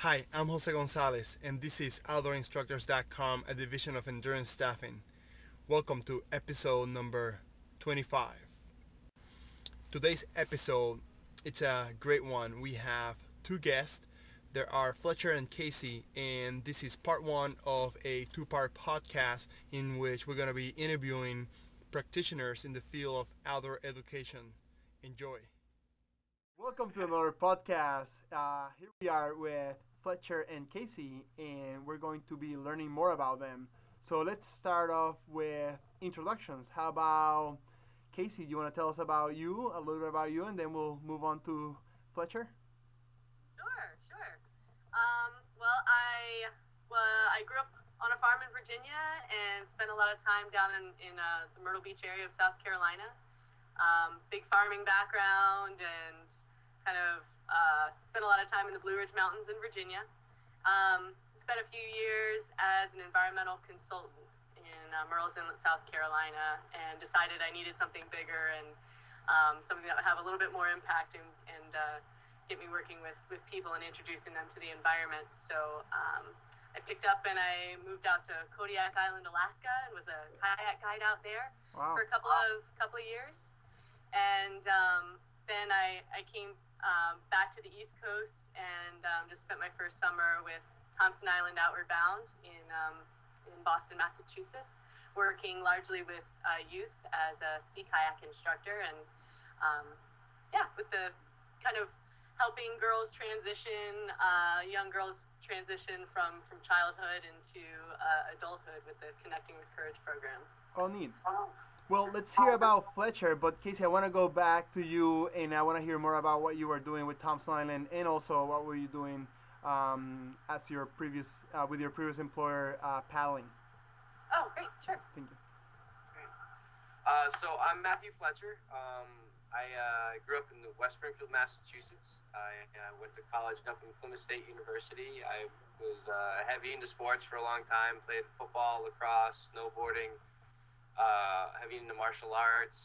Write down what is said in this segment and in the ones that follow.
Hi, I'm Jose Gonzalez, and this is OutdoorInstructors.com, a division of Endurance Staffing. Welcome to episode number 25. Today's episode, it's a great one. We have two guests. There are Fletcher and Casey, and this is part one of a two-part podcast in which we're going to be interviewing practitioners in the field of outdoor education. Enjoy. Welcome to another podcast. Here we are with Fletcher and Casey, and we're going to be learning more about them. So let's start off with introductions. How about Casey? Do you want to tell us about you, a little bit about you, and then we'll move on to Fletcher? Sure. I grew up on a farm in Virginia and spent a lot of time down in the Myrtle Beach area of South Carolina. Big farming background and kind of spent a lot of time in the Blue Ridge Mountains in Virginia. Spent a few years as an environmental consultant in Murrells Inlet, South Carolina, and decided I needed something bigger and something that would have a little bit more impact and get me working with people and introducing them to the environment. So I picked up and I moved out to Kodiak Island, Alaska, and was a kayak guide out there for a couple of years. And then I came back to the East Coast and just spent my first summer with Thompson Island Outward Bound in Boston, Massachusetts, working largely with youth as a sea kayak instructor and with the kind of helping girls transition, young girls transition from childhood into adulthood with the Connecting with Courage program. Oh, neat. Well, let's hear about Fletcher, but Casey, I want to go back to you, and I want to hear more about what you were doing with Thompson Island, and also what were you doing as your previous with your previous employer, paddling. Oh, great, sure. Thank you. So I'm Matthew Fletcher. I grew up in West Springfield, Massachusetts. I went to college up in Plymouth State University. I was heavy into sports for a long time, played football, lacrosse, snowboarding, heavy into martial arts.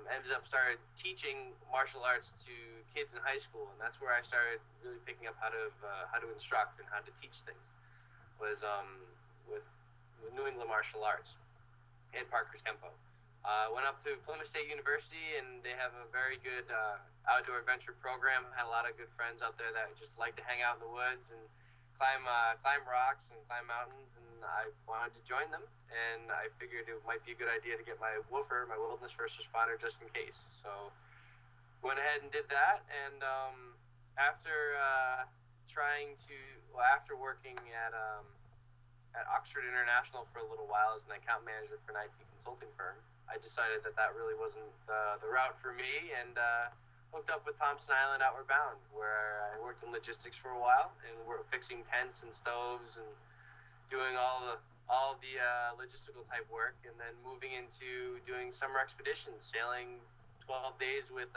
Ended up started teaching martial arts to kids in high school, and that's where I started really picking up how to instruct and how to teach things. Was with New England Martial Arts and Parker's Kempo. Went up to Plymouth State University, and they have a very good outdoor adventure program. Had a lot of good friends out there that just like to hang out in the woods and climb rocks and climb mountains, and I wanted to join them, and I figured it might be a good idea to get my woofer, my wilderness first responder, just in case. So went ahead and did that, and after after working at Oxford International for a little while as an account manager for an IT consulting firm, I decided that really wasn't the route for me, and hooked up with Thompson Island Outward Bound, where I worked in logistics for a while, and we're fixing tents and stoves and doing all the logistical type work, and then moving into doing summer expeditions, sailing 12 days with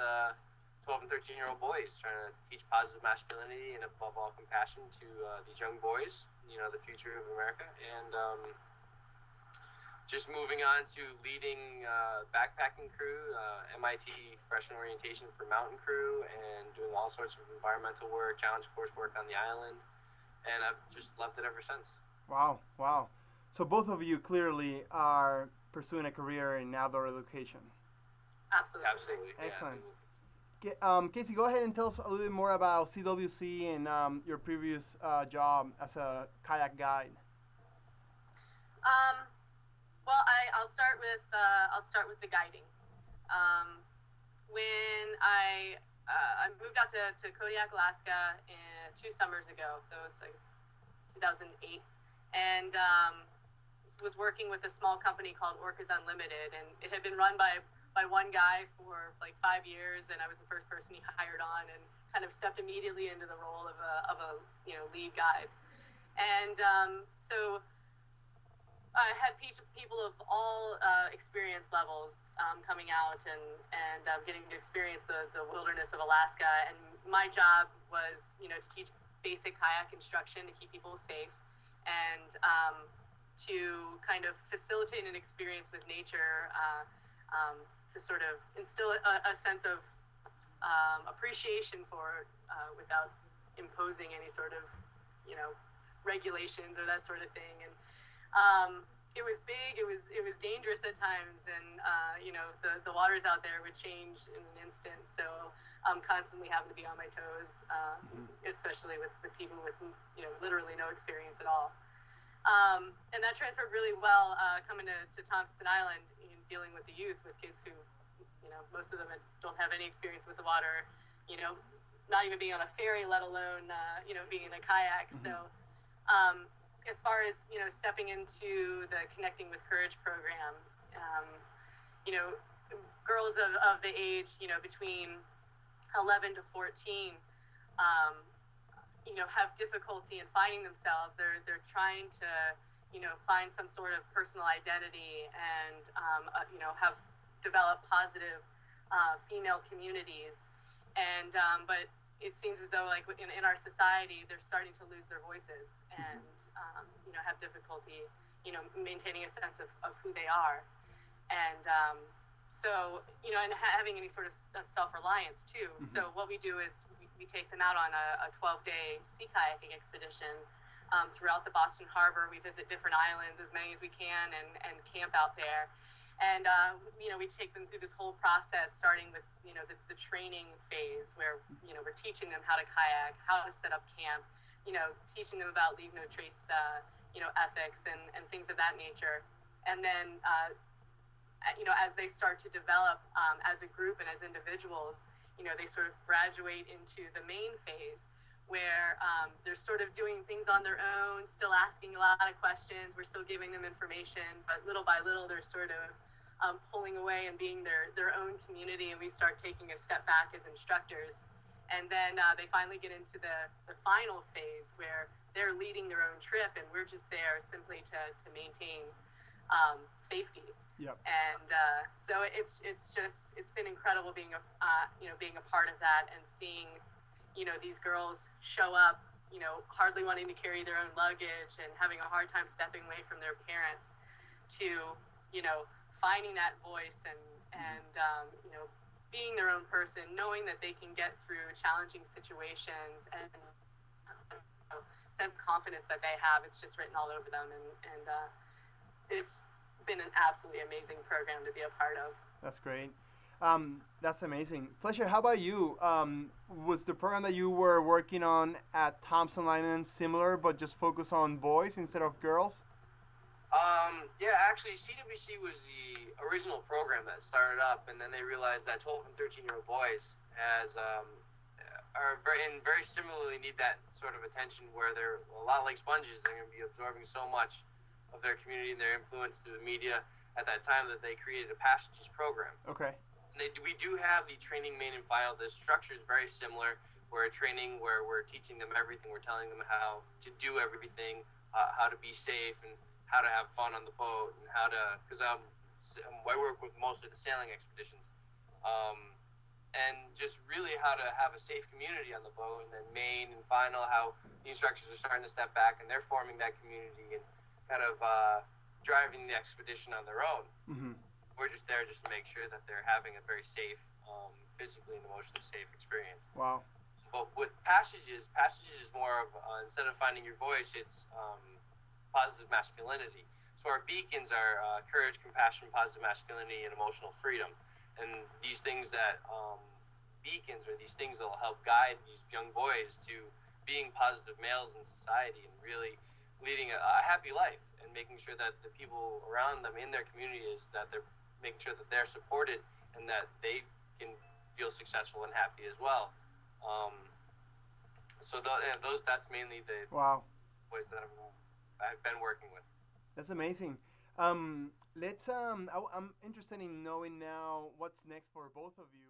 12 and 13-year-old boys, trying to teach positive masculinity and above all compassion to these young boys, the future of America, and just moving on to leading backpacking crew, MIT freshman orientation for mountain crew, and doing all sorts of environmental work, challenge course work on the island, and I've just loved it ever since. Wow. So both of you clearly are pursuing a career in outdoor education. Absolutely. Excellent. Yeah. Casey, go ahead and tell us a little bit more about CWC and your previous job as a kayak guide. Well, I'll start with the guiding. When I moved out to Kodiak, Alaska, 2 summers ago, so it was like 2008, and was working with a small company called Orcas Unlimited, and it had been run by one guy for like 5 years, and I was the first person he hired on, and kind of stepped immediately into the role of a lead guide, and so I had people of all experience levels coming out and getting to experience the wilderness of Alaska. And my job was, to teach basic kayak instruction to keep people safe and to kind of facilitate an experience with nature, to sort of instill a sense of appreciation for without imposing any sort of regulations or that sort of thing. And it was big. It was dangerous at times, and the waters out there would change in an instant. So I'm constantly having to be on my toes, especially with people with literally no experience at all. And that transferred really well coming to Thompson Island, dealing with the youth, with kids who, most of them don't have any experience with the water, not even being on a ferry, let alone being in a kayak. So as far as stepping into the Connecting with Courage program, girls of the age between 11 to 14 have difficulty in finding themselves. They're trying to find some sort of personal identity and have developed positive female communities, and but it seems as though like in our society they're starting to lose their voices and have difficulty maintaining a sense of who they are, and so and having any sort of self-reliance too. So what we do is we take them out on a 12-day sea kayaking expedition throughout the Boston Harbor. We visit different islands, as many as we can, and camp out there. And we take them through this whole process, starting with the training phase, where we're teaching them how to kayak, how to set up camp, teaching them about leave no trace ethics and things of that nature. And then as they start to develop as a group and as individuals, they sort of graduate into the main phase, where they're sort of doing things on their own, still asking a lot of questions. We're still giving them information, but little by little, they're sort of pulling away and being their own community, and we start taking a step back as instructors. And then they finally get into the final phase, where they're leading their own trip, and we're just there simply to maintain safety. Yep. And so it's been incredible being a part of that, and seeing these girls show up, hardly wanting to carry their own luggage and having a hard time stepping away from their parents, to finding that voice and being their own person, knowing that they can get through challenging situations, and sense of confidence that they have. It's just written all over them, and it's been an absolutely amazing program to be a part of. That's great. That's amazing. Fletcher, how about you? Was the program that you were working on at Thompson Island similar, but just focus on boys instead of girls? Yeah, actually, CWC was the original program that started up, and then they realized that 12 and 13-year-old boys are very similarly need that sort of attention, where they're a lot like sponges. They're going to be absorbing so much of their community and their influence through the media. At that time, that they created a Passages program. Okay. And we do have the training main and final. The structure is very similar. We're training where we're teaching them everything. We're telling them how to do everything, how to be safe, and how to have fun on the boat, and how to, because I work with most of the sailing expeditions, and just really how to have a safe community on the boat. And then main and final, how the instructors are starting to step back and they're forming that community and kind of driving the expedition on their own. Mm-hmm. We're just there just to make sure that they're having a very safe, physically and emotionally safe experience. Wow. But with Passages is more of, instead of finding your voice, it's positive masculinity. So our beacons are courage, compassion, positive masculinity, and emotional freedom. And these things that, beacons are these things that will help guide these young boys to being positive males in society and really leading a happy life, and making sure that the people around them in their community that they're making sure that they're supported and that they can feel successful and happy as well. So that's mainly the boys that I've been working with. That's amazing. I'm interested in knowing now what's next for both of you.